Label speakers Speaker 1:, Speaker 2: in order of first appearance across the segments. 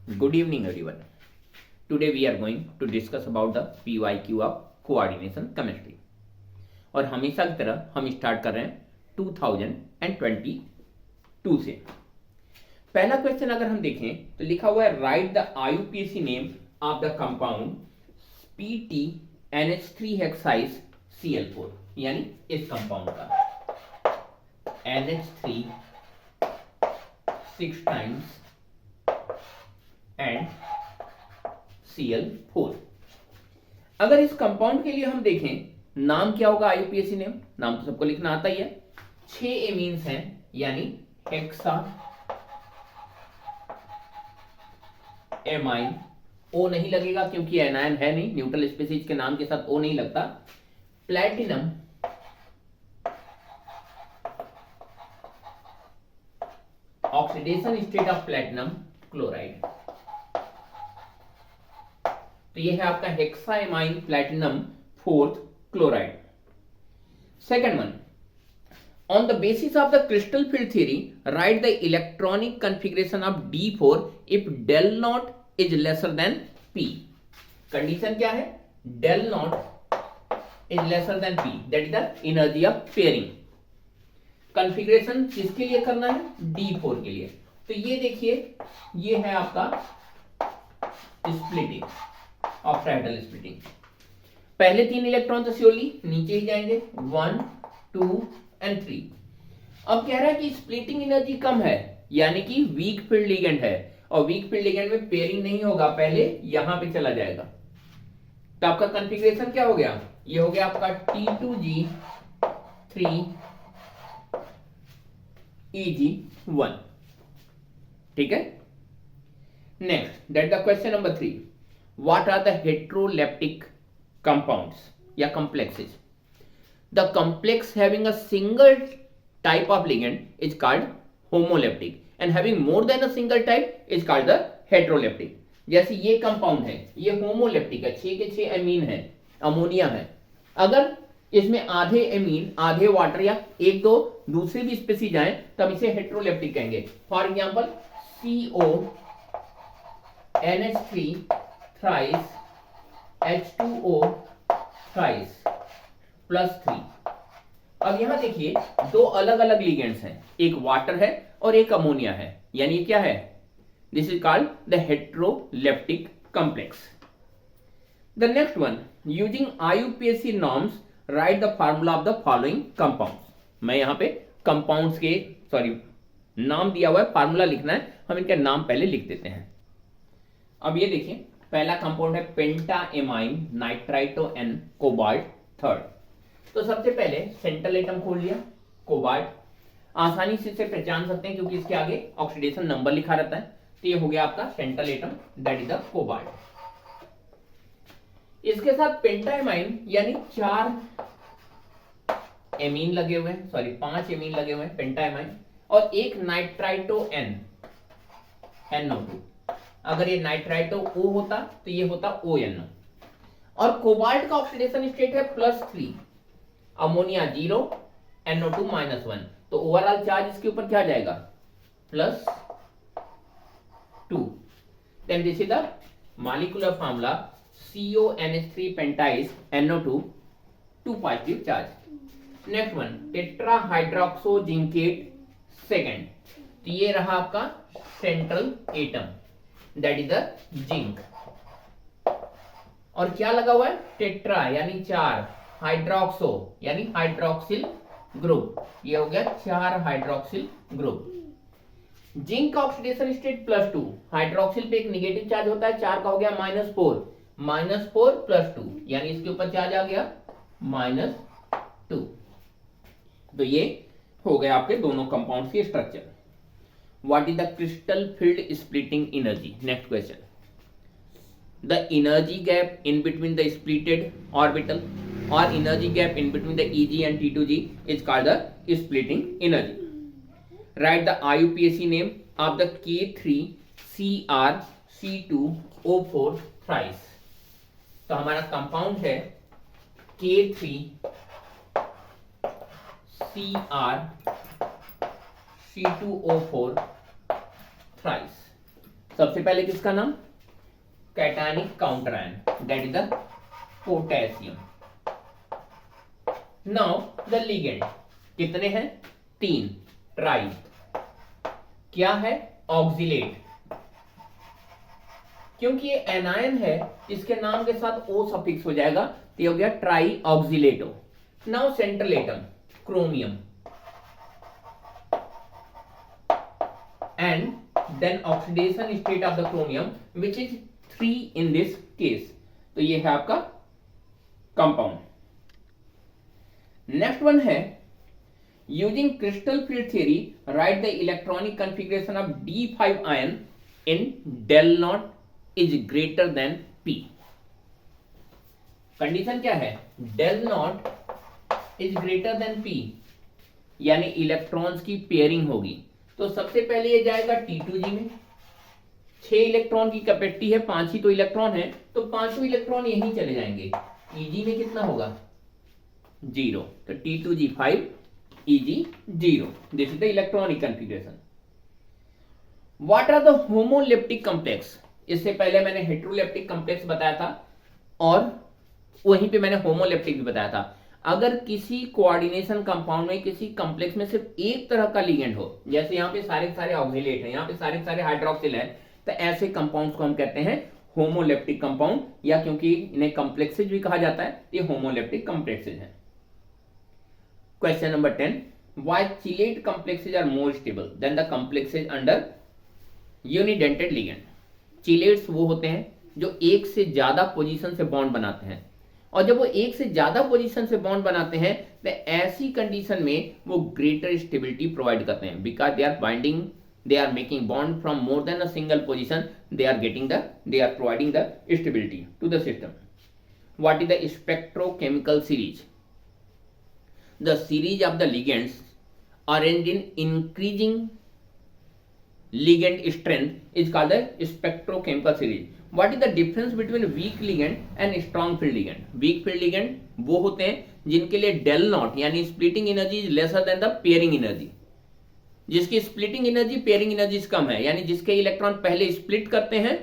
Speaker 1: Good evening, everyone. Today we are going to discuss about the PYQ of coordination chemistry. और हमेशा की तरह हम स्टार्ट कर रहे हैं 2022 से। पहला क्वेश्चन अगर हम देखें तो लिखा हुआ है right the IUPAC name of the compound PT-NH3 हेक्साइज Cl4, यानी इस कंपाउंड का NH3 6 times एंड Cl4। अगर इस कंपाउंड के लिए हम देखें नाम क्या होगा IUPAC नेम, नाम तो सबको लिखना आता ही है। 6 एमीन्स हैं यानी हेक्सा एमाइन, ओ नहीं लगेगा क्योंकि एनायन है नहीं, न्यूट्रल स्पीसीज के नाम के साथ ओ नहीं लगता। Platinum oxidation state of platinum chloride, तो ये है आपका hexaammine platinum 4th chloride. Second one, on the basis of the crystal field theory right the electronic configuration of D4 if del not is lesser than P। Condition क्या है? Del not is lesser than P, that is the energy of pairing. Configuration किसके लिए करना है? D4 के लिए। तो ये देखिए, ये है आपका स्प्लिटिंग, ऑक्टाहेड्रल स्प्लिटिंग। पहले 3 इलेक्ट्रॉन तो श्योरली नीचे ही जाएंगे, 1 2 एंड 3। अब कह रहा है कि स्प्लिटिंग एनर्जी कम है, यानी कि वीक फील्ड लिगेंड है, और वीक फील्ड लिगेंड में पेयरिंग नहीं होगा, पहले यहां पे चला जाएगा। तो आपका कॉन्फ़िगरेशन क्या हो गया? ये हो गया आपका T2G3EG1। ठीक है। Next, that the question number 3, what are the heteroleptic compounds या complexes? The complex having a single type of ligand is called homoleptic and having more than a single type is called the heteroleptic। जैसे ये compound है, ये homoleptic है, 6 के 6 amine है, ammonia है। अगर इसमें आधे एमीन आधे वाटर या एक दो दूसरे भी स्पीसीज आए तब इसे हेटेरोलेप्टिक कहेंगे। For example CONH3 thrice H2O thrice +3। अब यहां देखिए दो अलग अलग लिगेंड्स हैं, एक वाटर है और एक अमोनिया है, यानी क्या है? This is called the heteroleptic complex. The next one, using IUPAC norms write the formula of the following compounds. मैं यहां पे कंपाउंड्स के नाम दिया हुआ है, फार्मूला लिखना है, हम इनके नाम पहले लिख देते हैं। अब ये देखिए, पहला कंपाउंड है pentaammine nitrito N cobalt 3rd। तो सबसे पहले सेंट्रल एटम खोल लिया, कोबाल्ट। आसानी से इसे पहचान सकते हैं क्योंकि इसके आगे ऑक्सीडेशन नंबर लिखा रहता है। तो ये हो गया आपका central atom, that is the cobalt. इसके साथ पेंटाएमाइन यानी 4 एमीन लगे हुए हैं, 5 एमीन लगे हुए हैं पेंटाएमाइन, और एक नाइट्राइटो N NO2। अगर ये नाइट्राइटो O होता तो ये होता ONO। और कोबाल्ट का ऑक्सीडेशन स्टेट है +3, अमोनिया 0 NO2 -1, तो ओवरऑल चार्ज इसके ऊपर क्या जाएगा? +2। Then this is the molecular formula CONH3 पेंटाइज NO2, 2 positive charge. Next one, tetrahydroxozincate 2nd। तो ये रहा आपका central atom, that is the zinc. और क्या लगा हुआ है? टेट्रा यानी 4, हाइड्रोक्सो यानी हाइड्रोक्सिल ग्रुप, ये हो गया 4 हाइड्रोक्सिल ग्रुप। जिंक का ऑक्सीडेशन स्टेट +2, हाइड्रोक्सिल पे एक नेगेटिव चार्ज होता है, 4 का हो गया -4 +2, यानी इसके ऊपर चार्ज आ गया -2। तो ये हो गया आपके दोनों कंपाउंड्स की structure. What is the crystal field splitting energy? Next question. The energy gap in between the splitted orbital or energy gap in between the EG and T2G is called the splitting energy. Write the IUPAC name of the K3CrC2O4 thrice. तो हमारा compound है K3CrC2O4 thrice। सबसे पहले किसका नाम, cationic counter ion, that is the potassium. Now the ligand कितने हैं, 3, try, क्या है, ऑक्सिलेट, क्योंकि ये एनायन है इसके नाम के साथ ओ सफिक्स हो जाएगा तो ये हो गया trioxalato. Now central atom chromium and then oxidation state of the chromium which is 3 in this case। तो ये है आपका कंपाउंड। नेक्स्ट वन है using crystal field theory right the electronic configuration of D5 ion in del not is greater than P। Condition क्या है, del not is greater than P, यानी electrons की pairing होगी। तो सबसे पहले ये जाएगा T2G में, 6 इलेक्ट्रॉन की कैपेसिटी है, 5 ही तो इलेक्ट्रॉन है, तो 5 इलेक्ट्रॉन यहीं चले जाएंगे। Eg में कितना होगा, 0, तो T2G 5, Eg 0। This is the electronic configuration. What are the homoleptic complex, इससे पहले मैंने हेटेरोलेप्टिक कॉम्प्लेक्स बताया था और वहीं पे मैंने होमोलेप्टिक भी बताया था। अगर किसी कोऑर्डिनेशन कंपाउंड में किसी कॉम्प्लेक्स में सिर्फ एक तरह का लिगेंड हो, जैसे यहाँ पे सारे सारे ऑक्सिलेट हैं, यहाँ पे सारे सारे हाइड्रोक्सिल है, तो ऐसे कंपाउंड्स को हम कहते हैं होमोलेप्टिक कंपाउंड, या क्योंकि इन्हें कॉम्प्लेक्सेज भी कहा जाता है, ये होमोलेप्टिक कॉम्प्लेक्सेज हैं। Question number 10, why chelate complexes are more stable than the complexes under unidentate ligand. Chelates वो होते हैं जो एक से ज्यादा पोजीशन से बॉन्ड बनाते हैं, और जब वो एक से ज्यादा पोजीशन से बॉन्ड बनाते हैं तो ऐसी कंडीशन में वो ग्रेटर स्टेबिलिटी प्रोवाइड करते हैं, because they are binding, they are making bond from more than a single position, they are providing the stability to the system. What is the spectrochemical series, the series of the ligands arranged in increasing ligand strength is called the spectrochemical series। what is the difference between weak ligand and strong field ligand? weak field ligand वो होते हैं जिनके लिए del not यानी splitting energy is lesser then the pairing energy, जिसकी splitting energy pairing energy कम है, यानी जिसके इलेक्ट्रॉन पहले स्प्लिट करते हैं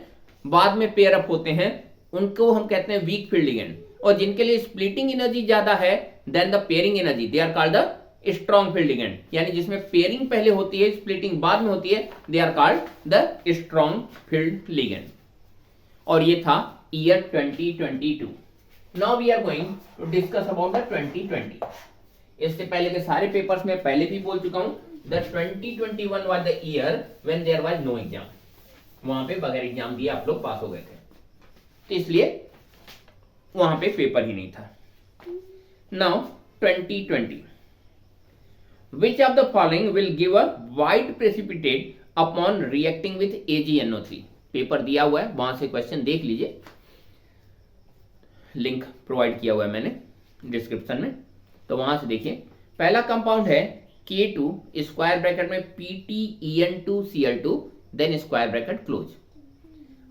Speaker 1: बाद में पेयर अप होते हैं, उनको हम कहते हैं वीक फील्ड लिगेंड। और जिनके लिए स्प्लिटिंग एनर्जी ज्यादा है than the pairing energy, they are called the strong field ligand, यानी जिसमें पेयरिंग पहले होती है स्प्लिटिंग बाद में होती है, they are called the strong field ligand. और ये था year 2022। Now we are going to discuss about the 2020। इससे पहले के सारे पेपर्स में पहले भी बोल चुका हूं, the 2021 was the year when there was no exam, वहां पे बगैर एग्जाम दिए आप लोग पास हो गए थे, तो इसलिए वहां पे पेपर ही नहीं था। Now 2020, which of the following will give a white precipitate upon reacting with AgNO3? Paper दिया हुआ है, वहां से क्वेश्चन देख लीजिए, लिंक प्रोवाइड किया हुआ है मैंने डिस्क्रिप्शन में, तो वहां से देखिए। पहला कंपाउंड है K2 स्क्वायर ब्रैकेट में PTEN2Cl2 then square bracket close.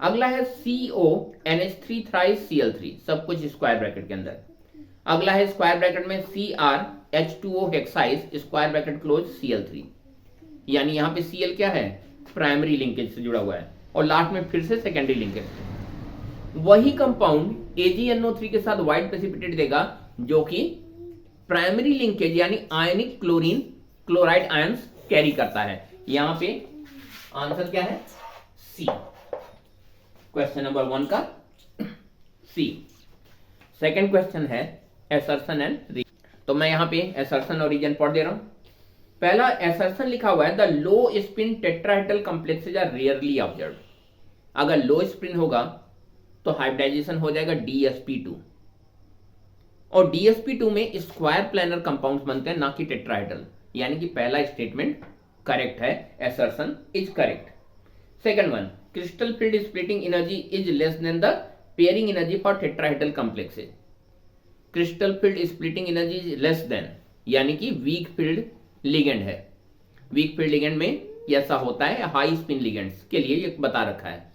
Speaker 1: अगला है CONH3 थ्राइस Cl3, सब कुछ स्क्वायर ब्रैकेट के अंदर। अगला है स्क्वायर ब्रैकेट में CrH2O हेक्साइज square bracket close Cl3, यानी यहां पे Cl क्या है, प्राइमरी लिंकेज से जुड़ा हुआ है, और लास्ट में फिर से सेकेंडरी लिंकेज। वही कंपाउंड AgNO3 के साथ व्हाइट प्रेसिपिटेट देगा जो कि प्राइमरी लिंकेज यानी आयनिक क्लोरीन क्लोराइड आयंस कैरी करता है। यहां पे आंसर क्या है, सी, क्वेश्चन नंबर 1 का सी। सेकेंड क्वेश्चन है एसर्शन एंड रीजन, तो मैं यहां पे एसर्शन और रीजन पढ़ दे रहा हूं। पहला एसर्शन लिखा हुआ है, the low spin tetrahedral complexes are rarely observed. अगर लो स्पिन होगा तो हाइब्रिडाइजेशन हो जाएगा DsP2, और DsP2 में स्क्वायर प्लेनर कंपाउंड्स बनते हैं, ना कि टेट्राहेड्रल, यानी कि पहला स्टेटमेंट करेक्ट है, assertion is correct. Second one, crystal field splitting energy is less than the pairing energy for tetrahedral complexes. Crystal field splitting energy is less than, यानी कि वीक फील्ड लिगेंड है। Weak field ligand में ऐसा होता है, high spin ligands के लिए ये बता रखा है।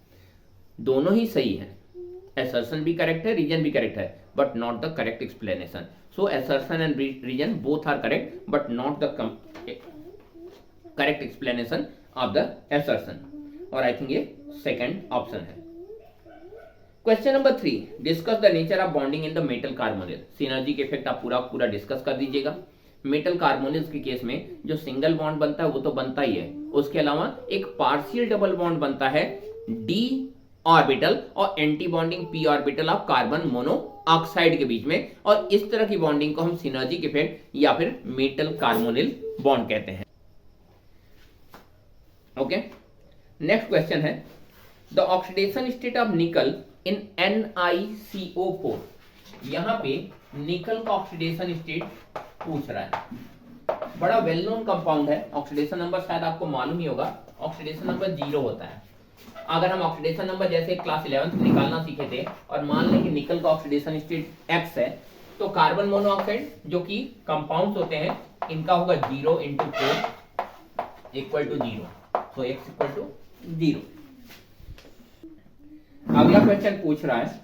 Speaker 1: दोनों ही सही है, एसर्शन भी करेक्ट है, रीजन भी करेक्ट है, but not the correct explanation. So assertion and reason both are correct but not the correct explanation of the assertion. और आई थिंक ये सेकंड ऑप्शन है। Question number 3, discuss the nature of bonding in the metal carbonyl. Synergy के effect आप पूरा discuss कर दीजिएगा। Metal carbonyls के case में जो सिंगल बॉन्ड बनता है वो तो बनता ही है, उसके अलावा एक पार्शियल डबल बॉन्ड बनता है डी ऑर्बिटल और anti bonding P orbital of carbon monoxide के बीच में, और इस तरह की बॉन्डिंग को हम सिनर्जिक इफेक्ट या फिर मेटल कार्बोनिल बॉन्ड कहते हैं। ओके, नेक्स्ट क्वेश्चन है द ऑक्सीडेशन स्टेट ऑफ निकल इन NiCO4। यहां पे निकल का ऑक्सीडेशन स्टेट पूछ रहा है। बड़ा वेल नोन कंपाउंड है, ऑक्सीडेशन नंबर शायद आपको मालूम ही होगा, ऑक्सीडेशन नंबर 0 होता है। अगर हम ऑक्सीडेशन नंबर जैसे क्लास 11 में निकालना सीखे थे और मान लें कि निकल का ऑक्सीडेशन स्टेट X है, तो कार्बन मोनोऑक्साइड जो कि कंपाउंड्स होते हैं इनका होगा 0 × 4 इक्वल टू 0, तो X इक्वल टू 0। अगला क्वेश्चन पूछ रहा है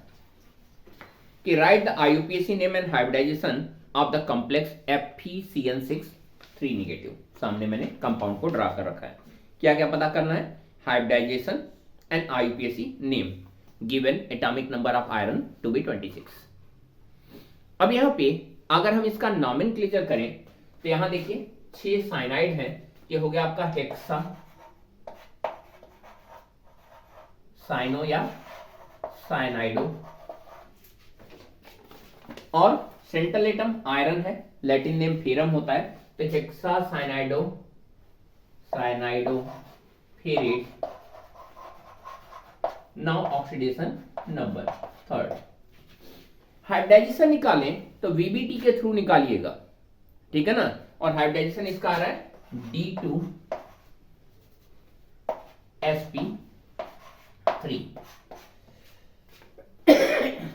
Speaker 1: कि write the IUPAC name and hybridization of the complex FeCN6 3 negative. सामने मैंने कंपाउंड को ड्रा कर रखा है। क्या क्या पता करना है? Hybridization and IUPAC name, given atomic number of iron to be 26। अब यहां पे अगर हम इसका नॉमेनक्लेचर करें तो यहां देखिए 6 साइनाइड है, ये हो गया आपका हेक्सा साइनो या साइनाइडो, और सेंट्रल एटम आयरन है, लैटिन नेम फेरम होता है, तो hexa cyanido ferrate. Now oxidation number 3। Hybridization निकालें तो VBT के थ्रू निकालिएगा, ठीक है ना, और हाइब्रिडाइजेशन इसका आ रहा है D2sp3।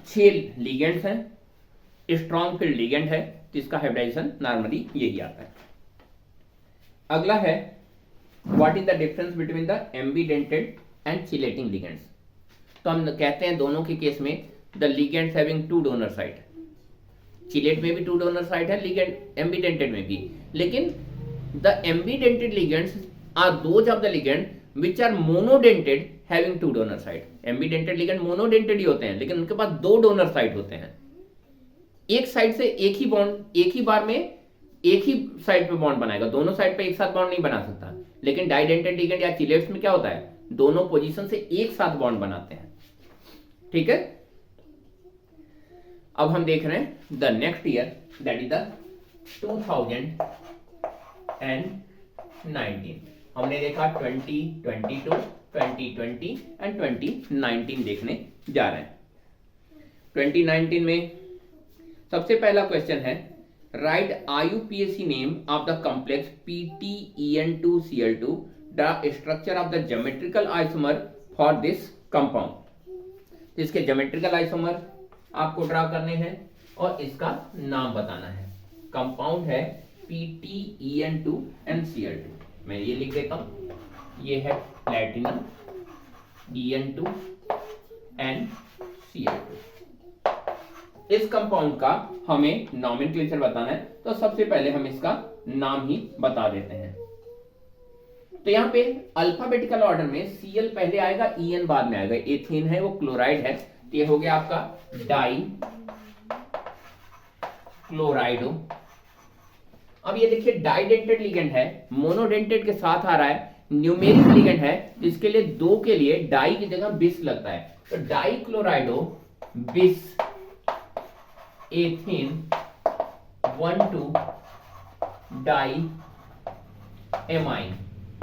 Speaker 1: 6 लिगेंड्स हैं, स्ट्रॉन्ग फील्ड लिगेंड है, तो इसका हाइब्रिडाइजेशन नॉर्मली यही आता है। अगला है what is the difference between the ambidentate and chelating ligands. तो हम कहते हैं दोनों के केस में the ligands having 2 donor site, chelate में भी 2 डोनर साइट है, लिगेंड एम्बीडेंटेड में भी, लेकिन the ambidentate ligands are those of the ligand which are monodentate having 2 donor site. Ambidentate ligand monodentate ही होते हैं, लेकिन उनके पास 2 डोनर साइट होते हैं। एक साइड से एक ही बॉन्ड एक ही बार में एक ही साइड पे बॉन्ड बनाएगा, दोनों साइड पे एक साथ बॉन्ड नहीं बना सकता। लेकिन डाइडेंटेड लिगेंड या चिलेट्स में क्या होता है, दोनों पोजीशन से एक साथ बॉन्ड बनाते हैं, ठीक है। अब हम देख रहे हैं the next year, that is the 2019। हमने देखा 2022, 2020 एंड 2019 देखने जा रहे हैं। 2019 में सबसे पहला क्वेश्चन है right IUPAC name of the complex PTEN2Cl2, the structure of the geometrical isomer for this compound. इसके ज्योमेट्रिकल आइसोमर आपको ड्रा करने हैं और इसका नाम बताना है। कंपाउंड है PTEN2NCl2, मैं ये लिख देता हूं, ये है प्लेटिनम EN2NCl2। इस कंपाउंड का हमें नॉमेनक्लेचर बताना है, तो सबसे पहले हम इसका नाम ही बता देते हैं। तो यहां पे अल्फाबेटिकल ऑर्डर में Cl पहले आएगा, En बाद में आएगा। एथेन है, वो क्लोराइड है, तो ये हो गया आपका डाई क्लोराइडो। अब ये देखिए डाइडेंटेड लिगेंड है, मोनोडेंटेड के साथ आ रहा है, न्यूमेरिक लिगेंड है, इसके लिए 2 के लिए डाई की जगह बिस लगता है, तो dichlorido bis ethane 1,2 diamine.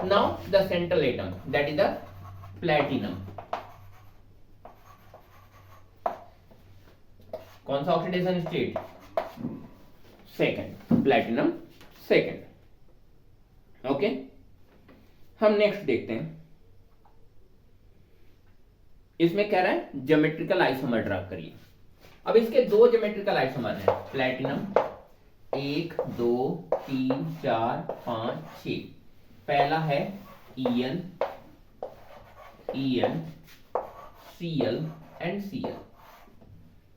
Speaker 1: Now the central atom that is the platinum. कौन सा oxidation state? Second, platinum second. Okay, हम नेक्स्ट देखते हैं। इसमें कह रहा है ज्योमेट्रिकल आइसोमर ड्रा करिए। अब इसके 2 ज्योमेट्रिकल आइसोमर हैं, प्लेटिनम 1 2 3 4 5 6। पहला है EN Cl एंड Cl।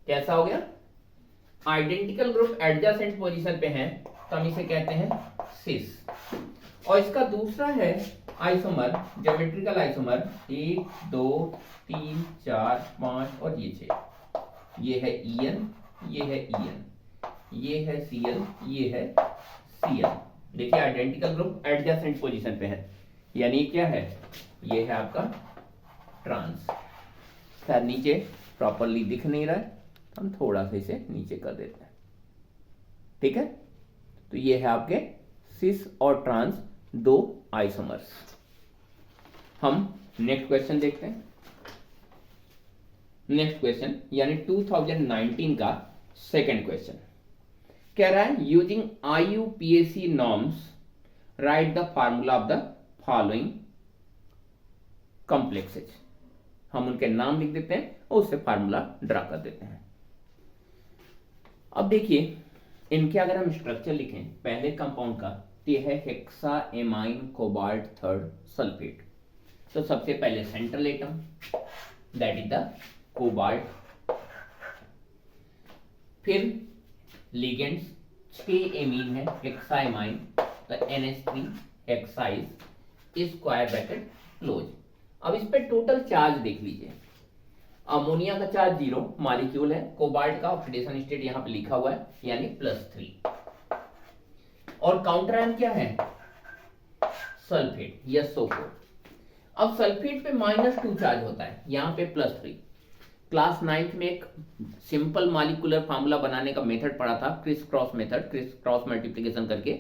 Speaker 1: कैसा हो गया? आइडेंटिकल ग्रुप एडजेसेंट पोजीशन पे हैं, तो हम इसे कहते हैं सिस। और इसका दूसरा है आइसोमर, ज्योमेट्रिकल आइसोमर 1 2 3 4 5 और ये 6, ये है EN, ये है EN, ये है Cl, ये है Cl। देखिए आइडेंटिकल ग्रुप एडजेसेंट पोजीशन पे है, यानी क्या है, ये है आपका ट्रांस। शायद नीचे प्रॉपरली दिख नहीं रहा है, हम थोड़ा सा इसे नीचे कर देते हैं, ठीक है। तो ये है आपके सिस और ट्रांस, दो आइसोमर्स। हम नेक्स्ट क्वेश्चन देखते हैं। नेक्स्ट क्वेश्चन यानी 2019 का सेकंड क्वेश्चन कह रहा है, using IUPAC norms write the formula of the following complexes. हम उनके नाम लिख देते हैं और उससे फार्मूला ड्रा कर देते हैं। अब देखिए इनके अगर हम स्ट्रक्चर लिखें पहले कंपाउंड का, तो यह है हेक्साएमाइन कोबाल्ट थर्ड सल्फेट। तो सबसे पहले central atom that is the cobalt, फिर लिगेंड्स 6 एमीन है हेक्साएमाइन, तो NH3 हेक्साइज स्क्वायर ब्रैकेट क्लोज। अब इस पे टोटल चार्ज देख लीजिए। अमोनिया का चार्ज 0 मॉलिक्यूल है, कोबाल्ट का ऑक्सीडेशन स्टेट यहां पे लिखा हुआ है यानी +3, और काउंटर आयन क्या है, सल्फेट SO4। अब सल्फेट पे -2 चार्ज होता है, यहां पे +3। क्लास 9th में एक सिंपल मॉलिक्यूलर फार्मूला बनाने का मेथड पढ़ा था, criss cross method, criss cross multiplication करके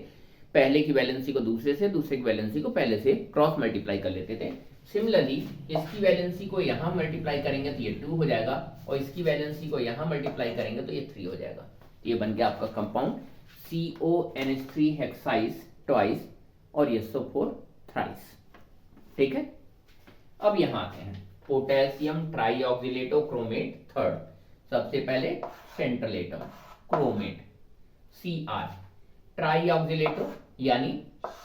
Speaker 1: पहले की वैलेंसी को दूसरे से, दूसरे की वैलेंसी को पहले से क्रॉस मल्टीप्लाई कर लेते थे। सिमिलरली इसकी वैलेंसी को यहां मल्टीप्लाई करेंगे तो ये 2 हो जाएगा, और इसकी वैलेंसी को यहां मल्टीप्लाई करेंगे तो ये 3 हो जाएगा। ये बन गया आपका कंपाउंड CONH3 हेक्साइज ट्वाइस और SO4 थ्राइस, ठीक है। अब यहां आते हैं, पोटेशियम ट्राईऑक्सिलेटो क्रोमेट थर्ड, सबसे पहले सेंट्रल एटम क्रोमेट Cr, ट्राईऑक्सिलेटो यानी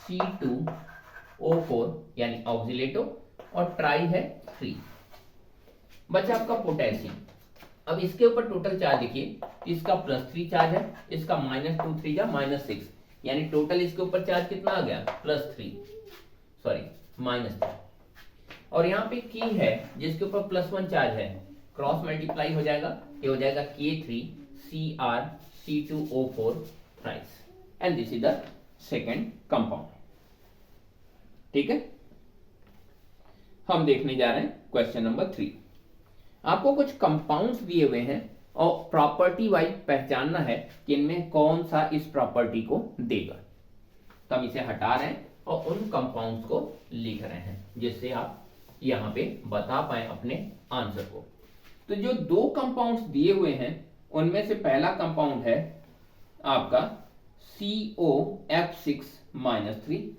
Speaker 1: C2O4 यानी ऑक्सिलेटो, और ट्राई है 3। बचा आपका पोटेशियम। अब इसके ऊपर टोटल चार्ज देखिए, इसका +3 चार्ज है, इसका -2 3 जा -6, यानी टोटल इसके ऊपर चार्ज कितना आ गया, +3 सॉरी -3। और यहाँ पे की है जिसके ऊपर +1 चार्ज है, क्रॉस मल्टीप्लाई हो जाएगा, ये हो जाएगा K3 Cr C2O4 thrice, and this is the second compound, ठीक है। हम देखने जा रहे हैं क्वेश्चन नंबर 3। आपको कुछ कंपाउंड्स दिए हुए हैं और प्रॉपर्टी वाइज पहचानना है कि इनमें कौन सा इस प्रॉपर्टी को देगा। तो हम इसे हटा रहे हैं और उन कंपाउंड्स को लिख रहे हैं जिससे आप यहां पे बता पाए अपने आंसर को। तो जो दो कंपाउंड्स दिए हुए हैं उनमें से पहला कंपाउंड है आपका COF6-3,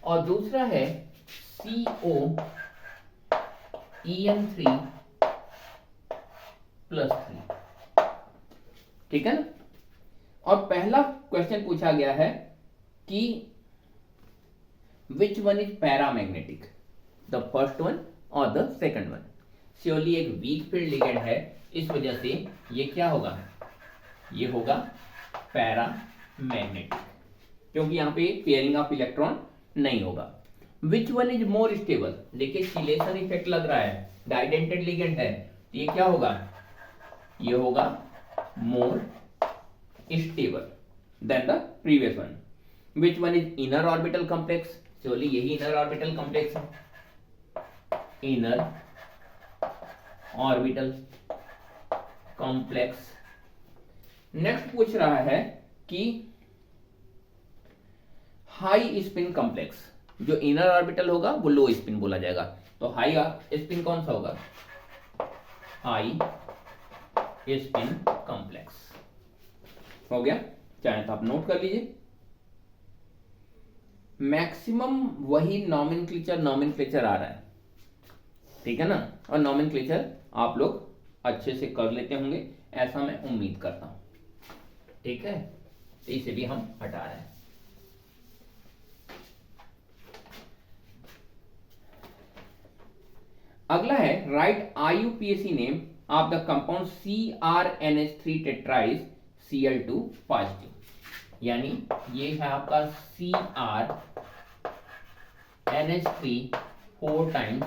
Speaker 1: और दूसरा है COEN3+3, ठीक है ना। और पहला क्वेश्चन पूछा गया है कि विच one is paramagnetic, the first one और द सेकंड वन। श्योरली एक वीक फील्ड लिगेंड है, इस वजह से ये क्या होगा, ये होगा पैरामैग्नेटिक, क्योंकि यहां पे पेयरिंग ऑफ इलेक्ट्रॉन नहीं होगा। विच वन इज मोर स्टेबल, देखिए चिलेशन इफेक्ट लग रहा है, डाइडेंटेड लिगेंड है, तो ये क्या होगा, ये होगा मोर stable than the previous one. Which one is inner orbital complex, चलिए यही इनर ऑर्बिटल कॉम्प्लेक्स है, इनर ऑर्बिटल कॉम्प्लेक्स। नेक्स्ट पूछ रहा है कि हाई स्पिन कॉम्प्लेक्स, जो इनर ऑर्बिटल होगा वो लो स्पिन बोला जाएगा, तो हाई स्पिन कौन सा होगा, हाई स्पिन कॉम्प्लेक्स। हो गया, चाहे तो आप नोट कर लीजिए। मैक्सिमम वही नॉमेनक्लेचर आ रहा है, ठीक है ना, और नॉमेनक्लेचर आप लोग अच्छे से कर लेते होंगे, ऐसा मैं उम्मीद करता हूं, ठीक है। तो इसे भी हम हटा रहे हैं। अगला है right IUPAC name of the compound CrNH3 टेट्राइज Cl2 positive. यानी ये है आपका Cr NH3 4 टाइम्स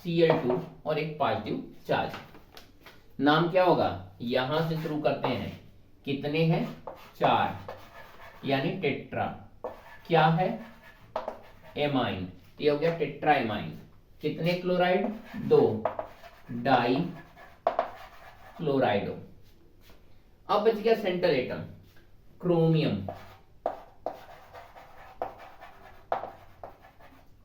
Speaker 1: Cl2 और एक पॉजिटिव चार्ज। नाम क्या होगा, यहां से शुरू करते हैं, कितने हैं 4, यानी टेट्रा। क्या है, एमाइन, ये हो गया टेट्रा एमाइन। कितने क्लोराइड, 2, डाई क्लोराइडो। अब बच गया सेंट्रल एटम, क्रोमियम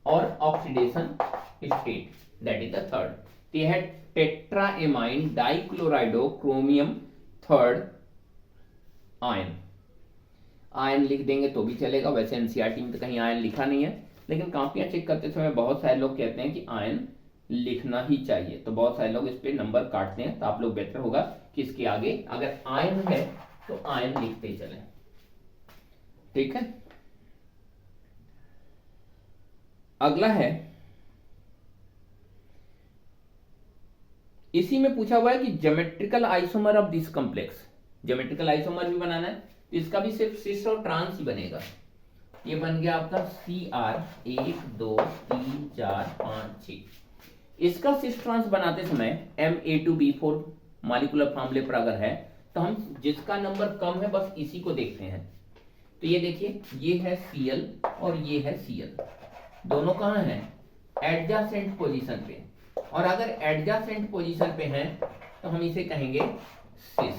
Speaker 1: और oxidation state, that is the third. तो यह है tetra amine dichlorido chromium third ion. Ion लिख देंगे तो भी चलेगा, वैसे एनसीईआरटी में तो कहीं आयन लिखा नहीं है, लेकिन कॉपियां चेक करते समय बहुत सारे लोग कहते हैं कि आयन लिखना ही चाहिए, तो बहुत सारे लोग इस पे नंबर काटते हैं। तो आप लोग बेटर होगा कि इसके आगे अगर आयन है तो आयन लिखते चलें, ठीक है। अगला है, इसी में पूछा हुआ है कि geometrical isomer of this complex, geometrical isomer भी बनाना है, तो इसका भी सिर्फ सिस और ट्रांस ही बनेगा। ये बन गया आपका Cr 1 2 3 4 5 6। इसका सिस ट्रांस बनाते समय Ma2B4 मॉलिक्यूलर फॉर्मूले पर अगर है तो हम जिसका नंबर कम है बस इसी को देखते हैं। तो ये देखिए, ये है Cl और ये है Cl, दोनों कहां हैं, एडजासेंट पोजीशन पे, और अगर एडजासेंट पोजीशन पे हैं तो हम इसे कहेंगे सिस,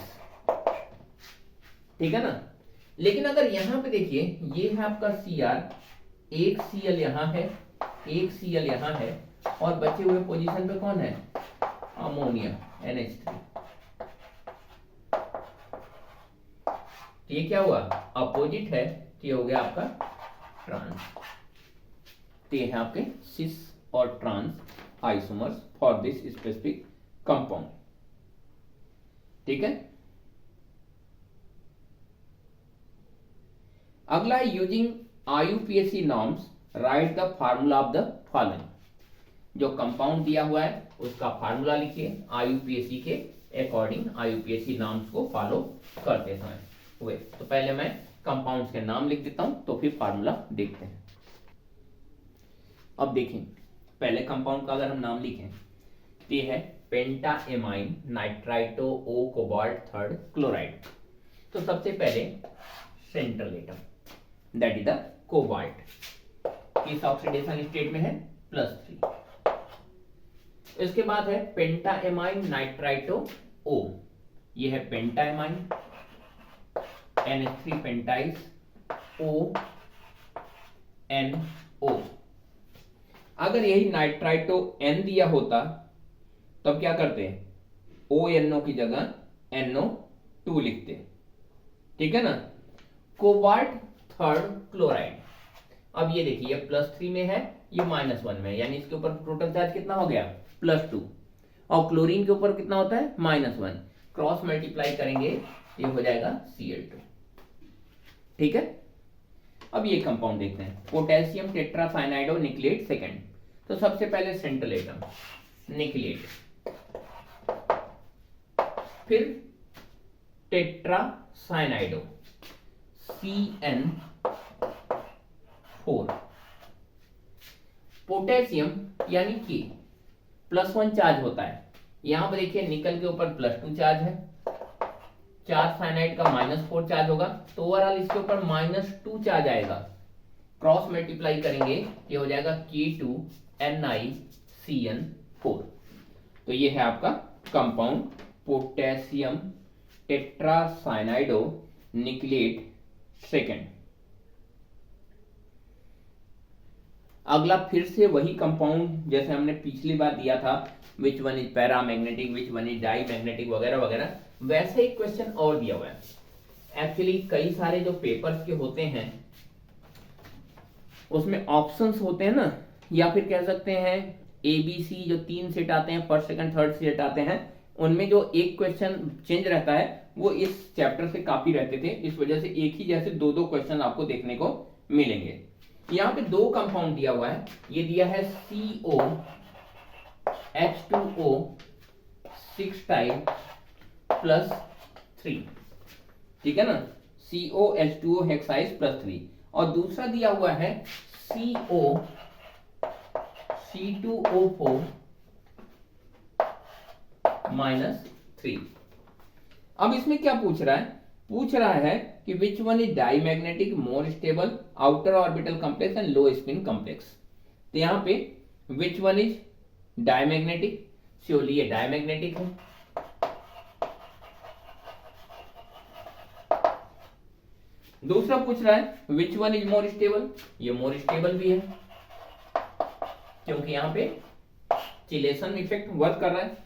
Speaker 1: ठीक है ना। लेकिन अगर यहां पे देखिए, ये है आपका Cr, एक Cl यहां है, एक Cl यहां है, और बचे हुए पोजीशन पे कौन है, अमोनिया NH3। तो ये क्या हुआ, अपोजिट है, तो ये हो गया आपका ट्रांस। तो ये है आपके सिस और trans isomers for this specific compound, ठीक है। अगला है using IUPAC norms write the formula of the following. जो कंपाउंड दिया हुआ है उसका फार्मूला लिखिए IUPAC के अकॉर्डिंग, IUPAC नॉर्म्स को फॉलो करते समय हुए। तो पहले मैं कंपाउंड्स के नाम लिख देता हूं, तो फिर फार्मूला देखते हैं। अब देखें, पहले कंपाउंड का अगर हम नाम लिखें तो ये है pentaammine nitrito O cobalt third chloride. तो सबसे पहले central atom, that is the cobalt, किस ऑक्सीडेशन स्टेट में है, +3। इसके बाद है पेंटाएमाइन नाइट्राइटो ओ, ये है पेंटाएमाइन NH3 पेंटाइस O NO। अगर यही नाइट्राइटो N दिया होता तब क्या करते हैं, ONO की जगह NO2 लिखते, ठीक है ना। कोबाल्ट थर्ड क्लोराइड, अब ये देखिए, ये +3 में है, ये -1 में है, यानी इसके ऊपर टोटल चार्ज कितना हो गया, +2, और क्लोरीन के ऊपर कितना होता है, -1, क्रॉस मल्टीप्लाई करेंगे ये हो जाएगा Cl2, ठीक है। अब ये कंपाउंड देखते हैं, पोटेशियम टेट्रासाइनाइडो निकलेट सेकेंड। तो सबसे पहले सेंट्रल एटम निकलेट, फिर टेट्रासाइनाइडो CN4, पोटेशियम यानी कि +1 चार्ज होता है, यहां पर देखिए निकल के ऊपर +2 चार्ज है, 4 साइनाइड का -4 चार्ज होगा, तो ओवरऑल इसके ऊपर -2 चार्ज आएगा, क्रॉस मल्टीप्लाई करेंगे ये हो जाएगा K2NiCN4। तो ये है आपका कंपाउंड पोटेशियम टेट्रासाइनाइडो निकलेट सेकेंड। अगला फिर से वही कंपाउंड जैसे हमने पिछली बार दिया था, which one is paramagnetic, which one is diamagnetic वगैरह वगैरह, वैसे एक क्वेश्चन और दिया हुआ है। एक्चुअली कई सारे जो पेपर्स के होते हैं उसमें ऑप्शंस होते हैं ना, या फिर कह सकते हैं ABC जो 3 सेट आते हैं, फर्स्ट सेकंड थर्ड सेट आते हैं, उनमें जो एक क्वेश्चन चेंज रहता है वो इस चैप्टर से काफी रहते थे, इस वजह से एक ही जैसे 2-2 क्वेश्चन आपको देखने को मिलेंगे। यहाँ पे 2 कंपाउंड दिया हुआ है, ये दिया है COH2O 6 टाइप +3, ठीक है ना, COH2O हेक्साइज प्लस 3, और दूसरा दिया हुआ है C2O4 माइनस 3। अब इसमें क्या पूछ रहा है? पूछ रहा है कि विच one is diamagnetic more stable, outer orbital complex and low spin complex. तो यहां पे विच वन इज डाईमैग्नेटिक, श्योरली ये डाईमैग्नेटिक है। दूसरा पूछ रहा है विच वन इज मोर स्टेबल, ये मोर स्टेबल भी है क्योंकि यहां पे चिलेशन इफेक्ट वर्क कर रहा है।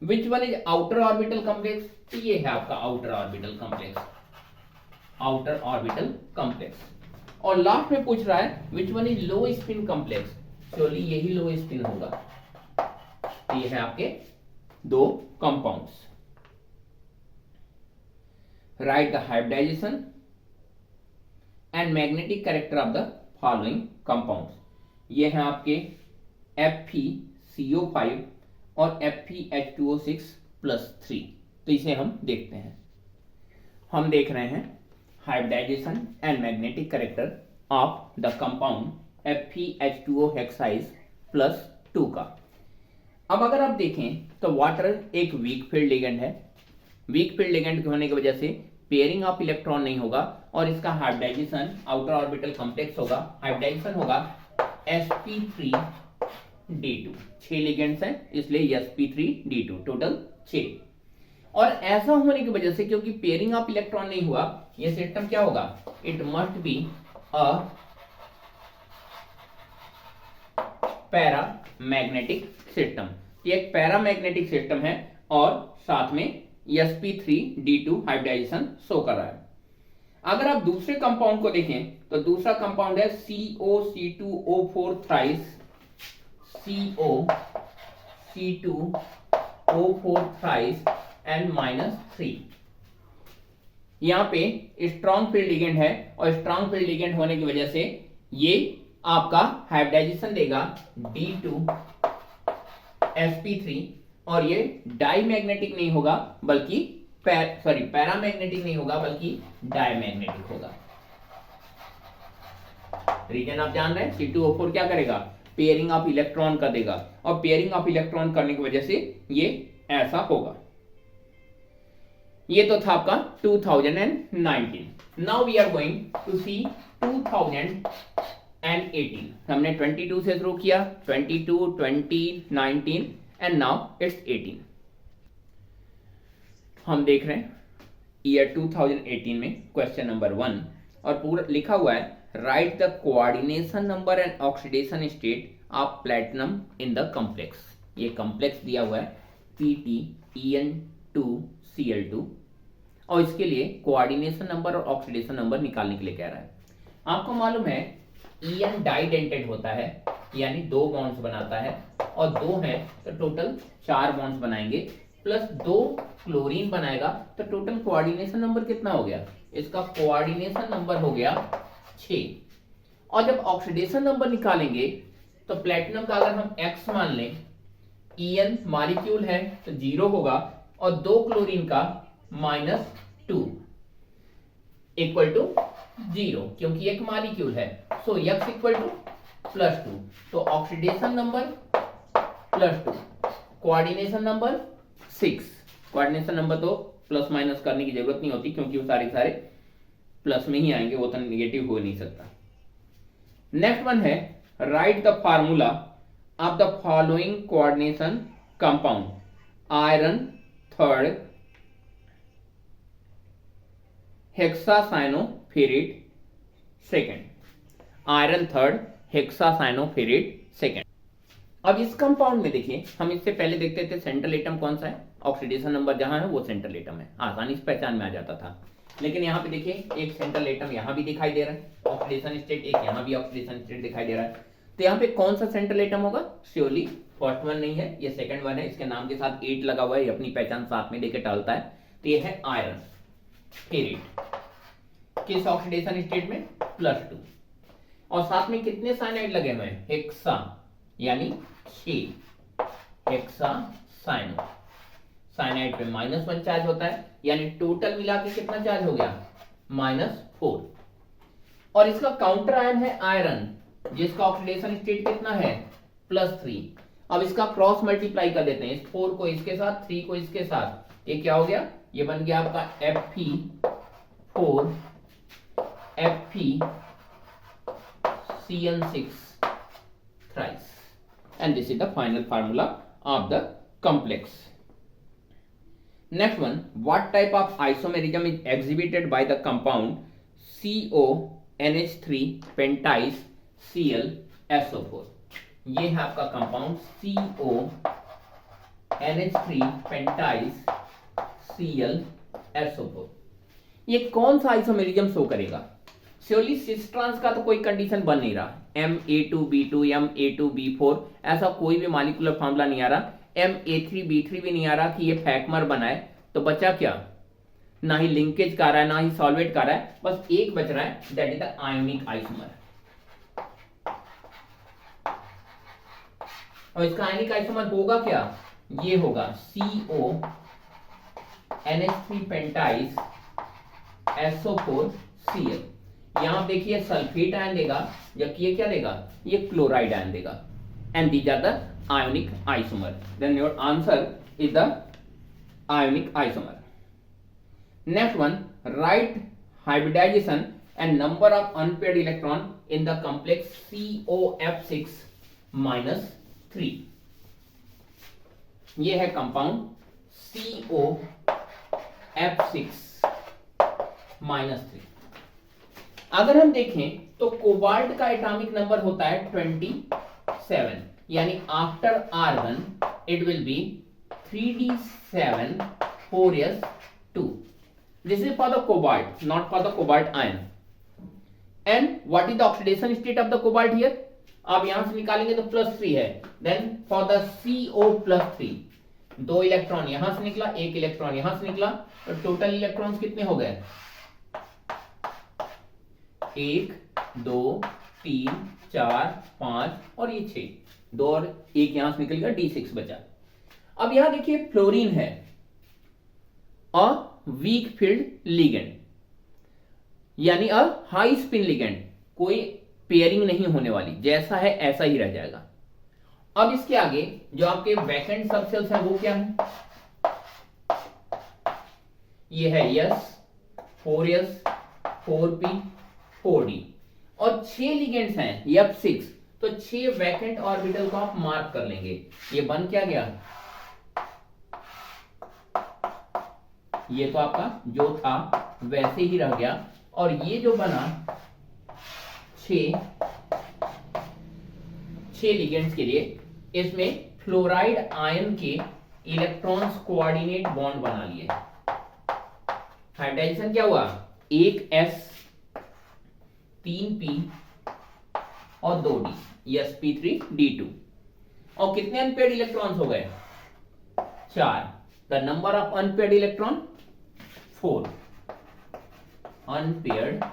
Speaker 1: विच one is outer orbital complex, तो ये है आपका outer orbital complex, outer orbital complex. और लास्ट में पूछ रहा है विच one is low spin complex, चलिए यही लो स्पिन होगा। तो ये है आपके दो compounds. Right the hybridisation and magnetic character of the following compounds. ये हैं आपके FeCO5 और FeH2O6+3। तो इसे हम देखते हैं। हम देख रहे हैं hybridization and magnetic character of the compound FeH2O हेक्साइज प्लस 2 का। अब अगर आप देखें तो वाटर एक वीक फील्ड लिगेंड है। वीक फील्ड लिगेंड होने की वजह से पेयरिंग ऑफ इलेक्ट्रॉन नहीं होगा और इसका हाइब्रिडाइजेशन आउटर ऑर्बिटल कॉम्प्लेक्स होगा। हाइब्रिडाइजेशन होगा sp3d2। 6 लिगेंड्स हैं इसलिए sp3d2 टोटल 6। और ऐसा होने की वजह से क्योंकि पेयरिंग ऑफ इलेक्ट्रॉन नहीं हुआ, यह सिस्टम क्या होगा? It must be a paramagnetic system. ये एक पैरामैग्नेटिक सिस्टम है और साथ में sp3d2 हाइब्रिडाइजेशन शो कर रहा है। अगर आप दूसरे कंपाउंड को देखें तो दूसरा कंपाउंड है COC2O4 thrice, COC2O4 thrice and -3। यहां पे स्ट्रॉन्ग फील्ड लिगेंड है और स्ट्रॉन्ग फील्ड लिगेंड होने की वजह से ये आपका हाइब्रिडाइजेशन देगा D2sp3 और ये डाईमैग्नेटिक नहीं होगा बल्कि पैरामैग्नेटिक नहीं होगा बल्कि डाईमैग्नेटिक होगा। रीजन आप जान रहे हैं, C2O4 क्या करेगा? पेयरिंग ऑफ इलेक्ट्रॉन कर देगा और पेयरिंग ऑफ इलेक्ट्रॉन करने की वजह से ये ऐसा होगा। ये तो था आपका 2019। Now we are going to see 2018। हमने 22 से शुरू किया, 22, 20, 19 एंड नाउ इट्स 18। हम देख रहे हैं ईयर 2018 में क्वेश्चन नंबर 1 और पूरा लिखा हुआ है right the coordination number and oxidation state of platinum in the complex. ये कॉम्प्लेक्स दिया हुआ है PtEn2Cl2 और इसके लिए कोऑर्डिनेशन नंबर और ऑक्सीडेशन नंबर निकालने के लिए कह रहा है। आपको मालूम है En डाइडेंटेड होता है यानी 2 बॉन्ड्स बनाता है और 2 है तो टोटल 4 बॉन्ड्स बनाएंगे प्लस 2 क्लोरीन बनाएगा तो टोटल कोऑर्डिनेशन नंबर कितना हो गया? इसका कोऑर्डिनेशन नंबर हो गया 6। और जब ऑक्सीडेशन नंबर निकालेंगे तो प्लैटिनम का अगर हम X मान लें, En मॉलिक्यूल है तो 0 होगा और 2 क्लोरीन का -2 इक्वल टू 0 क्योंकि एक मॉलिक्यूल है। सो X इक्वल टू +2। तो oxidation number +2, coordination number 6। Coordination number तो प्लस माइनस करने की जरूरत नहीं होती क्योंकि वो सारे प्लस में ही आएंगे, वो तो नेगेटिव हो नहीं सकता। नेक्स्ट वन है right the formula of the following coordination compound iron 3rd hexacyanoferrate 2nd। Iron 3rd hexacyanoferrate 2nd। अब इस कंपाउंड में देखिए, हम इससे पहले देखते थे सेंट्रल एटम कौन सा है, ऑक्सीडेशन नंबर जहां है वो सेंट्रल एटम है, आसानी से पहचान में आ जाता था। लेकिन यहाँ पे देखिए एक सेंट्रल एटम यहाँ भी दिखाई दे रहा है, ऑक्सीडेशन स्टेट एक यहाँ भी ऑक्सीडेशन स्टेट दिखाई दे रहा है। तो यहाँ पे कौन सा सेंट्रल एटम होगा? श्योरली फर्स्ट वन नहीं है, ये सेकंड वन है। इसके नाम के साथ 8 लगा हुआ है, ये अपनी पहचान साथ में देके टालता है। तो ये है आयरन फेरेट, किस ऑक्सीडेशन स्टेट में? +2। और साथ में कितने साइनाइड लगे हुए हैं? हेक्सा यानी 6 हेक्सा साइनाइड पे -1 चार्ज होता है, यानी टोटल मिला के कितना चार्ज हो गया? -4 और इसका काउंटर आयन है आयरन जिसका ऑक्सीडेशन स्टेट कितना है +3। अब इसका क्रॉस मल्टीप्लाई कर देते हैं, इस 4 को इसके साथ 3 को इसके साथ, ये क्या हो गया, ये बन गया आपका Fe4 FeCN6 thrice and this is the final formula of the complex. Next one, what type of isomerism is exhibited by the compound CONH3 pentyl ClSO4? ये है आपका कंपाउंड CONH3 pentyl ClSO4। ये कौन सा आइसोमेरिज्म शो करेगा? Surely cis trans का तो कोई कंडीशन बन नहीं रहा, Ma2B2 Ma2B4 ऐसा कोई भी मॉलिक्यूलर फॉर्मूला नहीं आ रहा, Ma3B3 भी नहीं आ रहा कि ये फैक्मर बनाए। तो बचा क्या, ना ही लिंकेज का रहा है ना ही सॉल्वेट का रहा है, बस एक बच रहा है, that is the ionic isomer. और इसका आयोनिक आइसोमर होगा क्या, ये होगा CONH3 pentyl SO4Cl। यहां देखिए सल्फेट आयन देगा, जबकि ये क्या देगा, ये क्लोराइड आयन देगा। And these are the ionic isomer, then your answer is the ionic isomer. Next one, write hybridization and number of unpaired electron in the complex COF6-3। ये है कंपाउंड COF6-3। अगर हम देखें तो कोबाल्ट का atomic number होता है 27, यानी after argon it will be 3d7 4s2। This is for the cobalt, not for the cobalt ion. And what is the oxidation state of the cobalt here, आप यहां से निकालेंगे तो +3 है। Then for the CO+3 2 electron यहां से निकला, 1 electron यहां से निकला, तो टोटल इलेक्ट्रॉन्स कितने हो गए, 1 2 3 4 5 और ये 6, 2 और 1 यहां से निकल गया, D6 बचा। अब यहां देखिए फ्लोरीन है अ वीक फील्ड लिगेंड, यानी अ हाई स्पिन लिगेंड, कोई पेयरिंग नहीं होने वाली, जैसा है ऐसा ही रह जाएगा। अब इसके आगे जो आपके वैकेंट सबसेल्स हैं वो क्या है, ये है S 4s 4p 4d और 6 लिगेंड्स हैं F6, तो 6 वैकेंट ऑर्बिटल को आप मार्क कर लेंगे। ये बन क्या गया, ये तो आपका जो था वैसे ही रह गया, और ये जो बना 6 लिगेंड्स के लिए, इसमें फ्लोराइड आयन के इलेक्ट्रॉन्स कोऑर्डिनेट बॉन्ड बना लिए। हाइब्रिडाइजेशन क्या हुआ, 1s 3p और 2d, sp3d2। और कितने अनपेयर्ड इलेक्ट्रॉन्स हो गए, 4। The number of unpaired electron 4 unpaired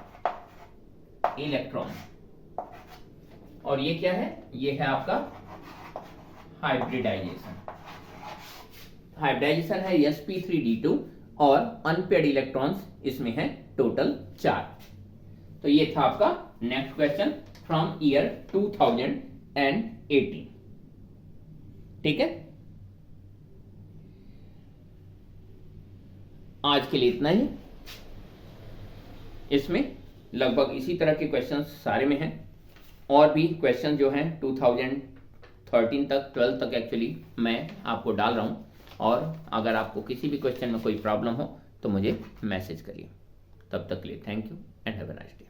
Speaker 1: electron. और ये क्या है, ये है आपका हाइब्रिडाइजेशन। हाइब्रिडाइजेशन है sp3d2 और अनपेयर्ड इलेक्ट्रॉन्स इसमें है टोटल 4। तो ये था आपका नेक्स्ट क्वेश्चन फ्रॉम ईयर 2018। ठीक है, आज के लिए इतना ही। इसमें लगभग इसी तरह के क्वेश्चंस सारे में हैं, और भी क्वेश्चन जो हैं 2013 तक 12 तक एक्चुअली मैं आपको डाल रहा हूं। और अगर आपको किसी भी क्वेश्चन में कोई प्रॉब्लम हो तो मुझे मैसेज करिए। तब तक के लिए thank you and have a nice day.